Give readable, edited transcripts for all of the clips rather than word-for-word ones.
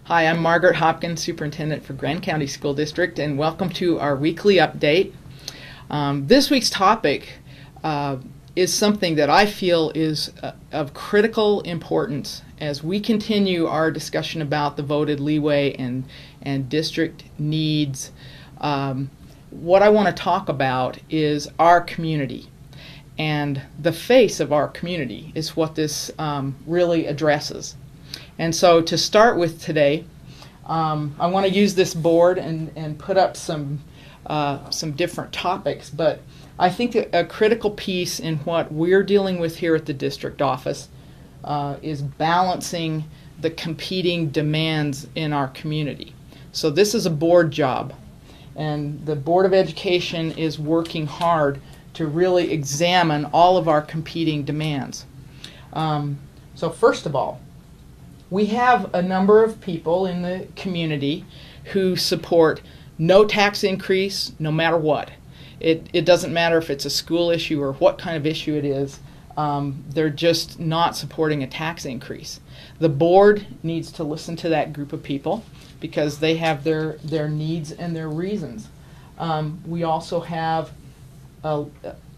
Hi, I'm Margaret Hopkins, Superintendent for Grand County School District, and welcome to our weekly update. This week's topic is something that I feel is of critical importance as we continue our discussion about the voted leeway and district needs. What I want to talk about is our community, and the face of our community is what this really addresses. And so to start with today, I want to use this board and put up some different topics, but I think a critical piece in what we're dealing with here at the district office is balancing the competing demands in our community. So this is a board job, and the Board of Education is working hard to really examine all of our competing demands. So first of all, we have a number of people in the community who support no tax increase no matter what. It doesn't matter if it's a school issue or what kind of issue it is. They're just not supporting a tax increase. The board needs to listen to that group of people because they have their needs and their reasons. We also have a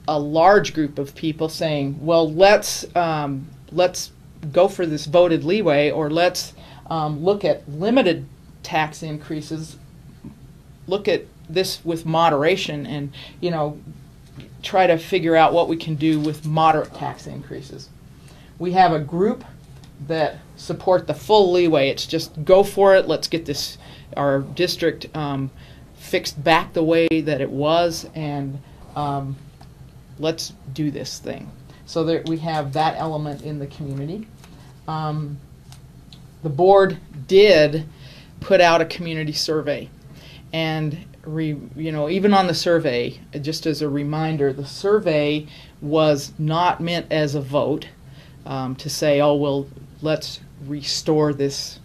large group of people saying, well, let's go for this voted leeway, or let's look at limited tax increases, look at this with moderation, and try to figure out what we can do with moderate tax increases. We have a group that support the full leeway. It's just go for it, let's get our district fixed back the way that it was, and let's do this thing. So that we have that element in the community. The board did put out a community survey, and even on the survey, just as a reminder, the survey was not meant as a vote to say, oh well, let's restore this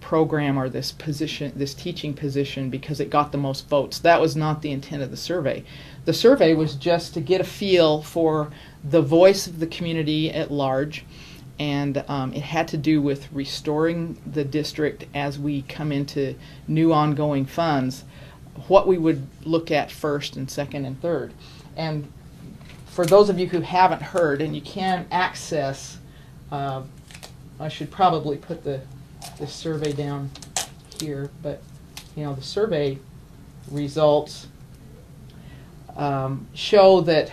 program or this position, this teaching position, because it got the most votes. That was not the intent of the survey. The survey was just to get a feel for the voice of the community at large, and it had to do with restoring the district as we come into new ongoing funds, what we would look at first and second and third. And for those of you who haven't heard, and you can access, I should probably put this survey down here, but the survey results show that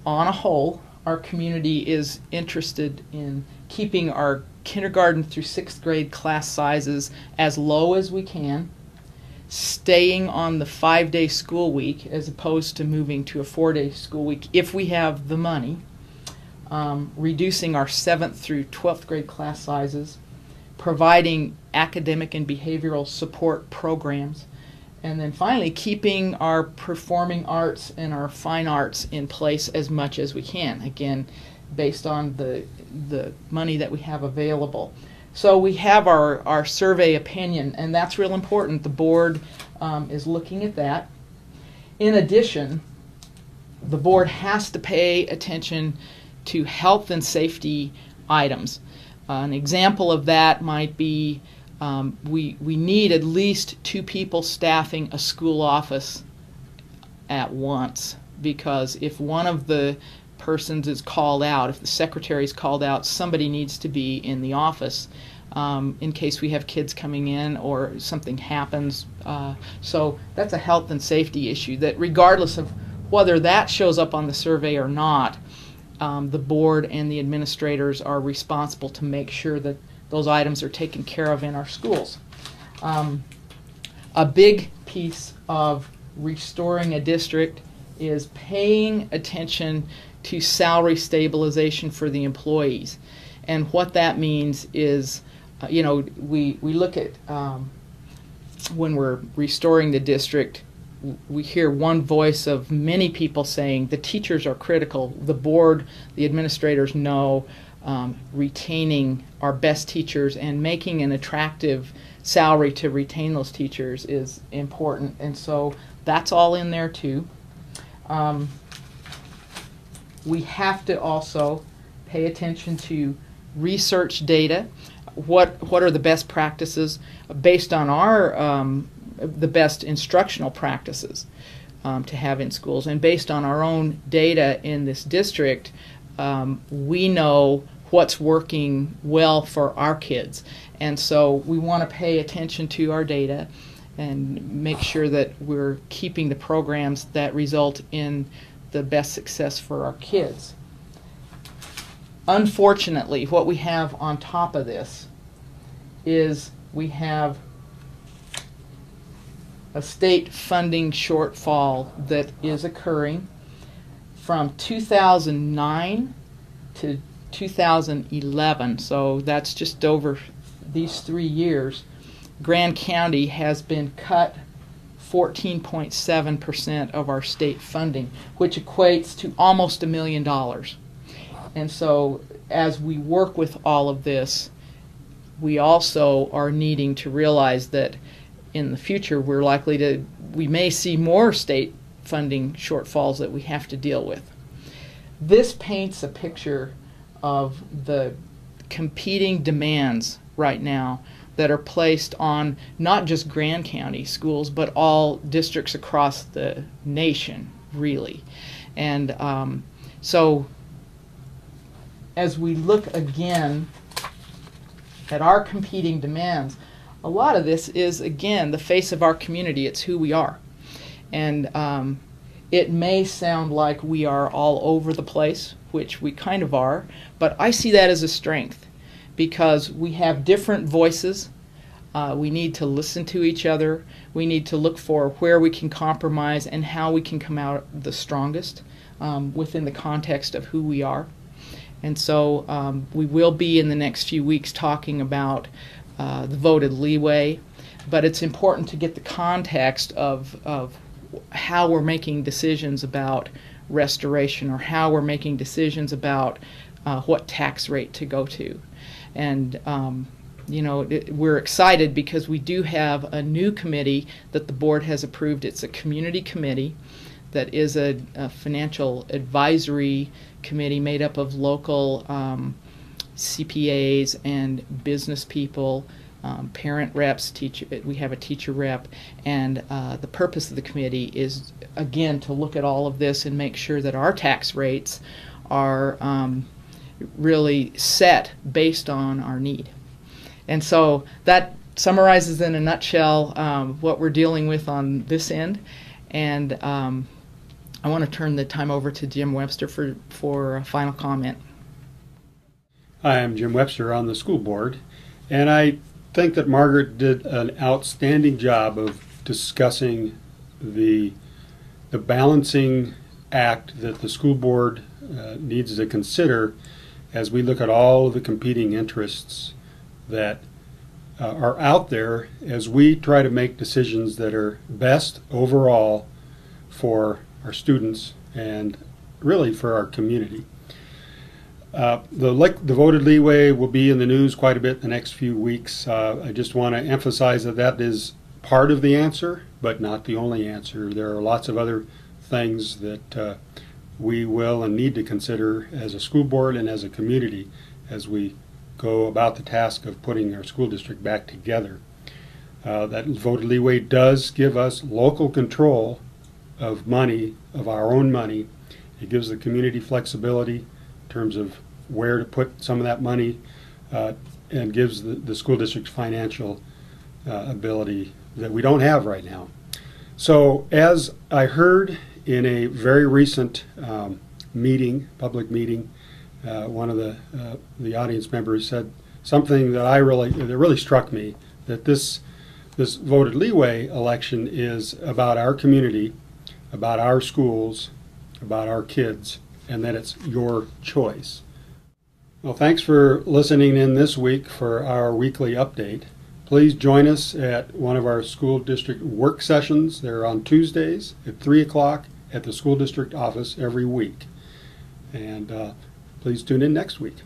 on a whole our community is interested in keeping our kindergarten through 6th grade class sizes as low as we can, staying on the 5-day school week as opposed to moving to a 4-day school week if we have the money, reducing our 7th through 12th grade class sizes, providing academic and behavioral support programs, and then finally keeping our performing arts and our fine arts in place as much as we can, again based on the money that we have available. So we have our survey opinion, and that's real important. The board is looking at that. In addition, the board has to pay attention to health and safety items. An example of that might be we need at least 2 people staffing a school office at once, because if one of the persons is called out, if the secretary is called out, somebody needs to be in the office in case we have kids coming in or something happens. So that's a health and safety issue that regardless of whether that shows up on the survey or not, the board and the administrators are responsible to make sure that those items are taken care of in our schools. A big piece of restoring a district is paying attention to salary stabilization for the employees. And what that means is, we look at when we're restoring the district, we hear one voice of many people saying the teachers are critical. The board, the administrators know retaining our best teachers and making an attractive salary to retain those teachers is important. And so that's all in there too. We have to also pay attention to research data. what are the best practices based on our the best instructional practices to have in schools, and based on our own data in this district, we know what's working well for our kids. And so we want to pay attention to our data and make sure that we're keeping the programs that result in the best success for our kids. Unfortunately, what we have on top of this is we have a state funding shortfall that is occurring from 2009 to 2011, so that's just over these 3 years. Grand County has been cut 14.7% of our state funding, which equates to almost $1 million. And so as we work with all of this, we also are needing to realize that in the future we may see more state funding shortfalls that we have to deal with. This paints a picture of the competing demands right now that are placed on not just Grand County schools, but all districts across the nation, really. And so as we look again at our competing demands, a lot of this is, again, the face of our community. It's who we are. And it may sound like we are all over the place, which we kind of are, but I see that as a strength because we have different voices. We need to listen to each other. We need to look for where we can compromise and how we can come out the strongest within the context of who we are. And so we will be in the next few weeks talking about the voted leeway, but it's important to get the context of how we're making decisions about restoration or how we're making decisions about what tax rate to go to. And you know, we're excited because we do have a new committee that the board has approved. It's a community committee that is a financial advisory committee made up of local CPAs and business people, parent reps, we have a teacher rep, and the purpose of the committee is, again, to look at all of this and make sure that our tax rates are really set based on our need. And so that summarizes in a nutshell what we're dealing with on this end. And I want to turn the time over to Jim Webster for a final comment. Hi, I'm Jim Webster on the school board, and I think that Margaret did an outstanding job of discussing the balancing act that the school board needs to consider as we look at all of the competing interests that are out there as we try to make decisions that are best overall for our students and really for our community. The voted leeway will be in the news quite a bit the next few weeks. I just want to emphasize that that is part of the answer, but not the only answer. There are lots of other things that we will and need to consider as a school board and as a community as we go about the task of putting our school district back together. That voted leeway does give us local control of money, of our own money. It gives the community flexibility in terms of where to put some of that money and gives the school district financial ability that we don't have right now. So as I heard in a very recent meeting, public meeting, one of the audience members said something that really struck me, that this voted leeway election is about our community, about our schools, about our kids, and that it's your choice. Well, thanks for listening in this week for our weekly update. Please join us at one of our school district work sessions. They're on Tuesdays at 3 o'clock at the school district office every week. And please tune in next week.